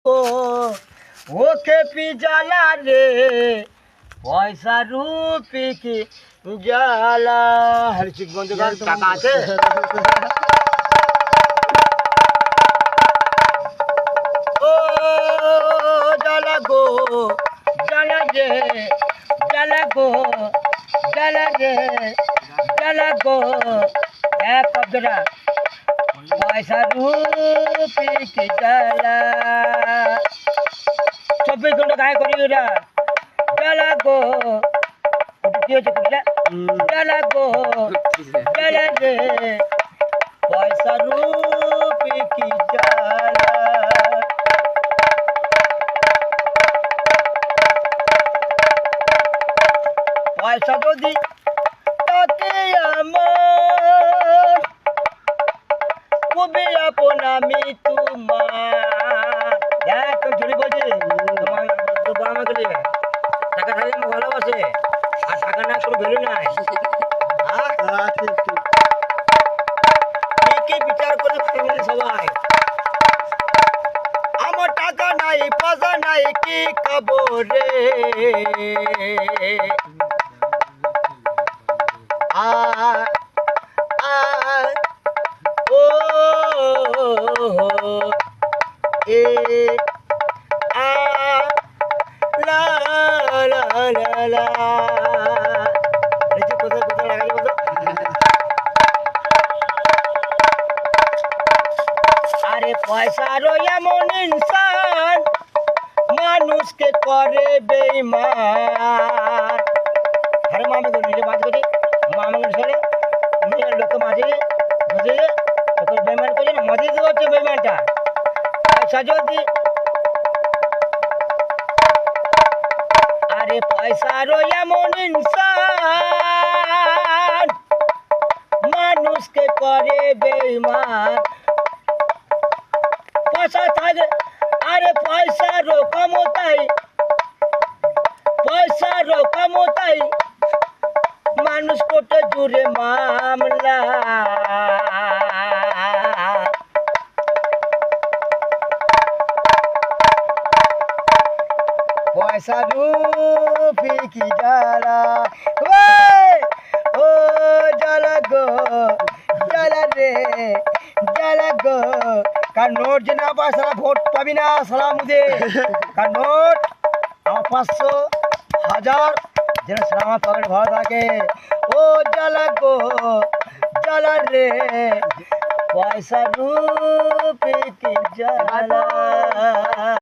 ও ওকে পিজালা রে পয়সা রূপি কি জ্বালা। হরিচিকগঞ্জ টাকা আছে। ও জ্বালা গো জ্বালা রে জ্বালা গো জ্বালা রে জ্বালা গো এক শব্দটা পয়সা রূপি কি জ্বালা। 24 ঘন্টা গায়ে করি ওরা জ্বালা গো কি হচ্ছে কুটিটা জ্বালা গো জ্বালা রে পয়সা রূপি কি জ্বালা। পয়সা যদি তাকে আমার খুবই আপন আমি তোমার। দেখ তো ঝুড়ি বলছি আমাকে দিয়ে টাকা থাকলে আমাকে ভালোবাসে আর টাকা না কোনো ভ্যালু নাই। কি বিচার করে ফ্যামিলি সবাই আমার টাকা নাই পয়সা নাই কি খাবো রে। ও এ লা লা লা লা কোথায় কোথায় লাগাই বলতো। আরে পয়সারও এমন ইনসান মানুষকে করে বেঈমান। আরে মামা তো নিজে মাছ করি মামা ছেড়ে নিজের লোকে মাঝে বুঝে লোকে বেইমান করে না মজে দিয়ে হচ্ছে বেইমানটা। পয়সা যদি আরে পয়সারও এমন ইনসান মানুষকে করে বেঈমান। পয়সা থাকে আরে পয়সারও ক্ষমতাই পয়সারও ক্ষমতাই মানুষ কোটে জুড়ে মামলা। পয়সা রূপি কি জ্বালা ও জ্বালা গো জ্বালা রে জ্বালা গো। কার নোট যে না পায় সারা ভোট পাবি না সারা মুদে। কার নোট আমার 500 1000 যেন সারা আমার পকেট ভরা থাকে। ও জ্বালা গো জ্বালা রে পয়সা রূপি কি জ্বালা।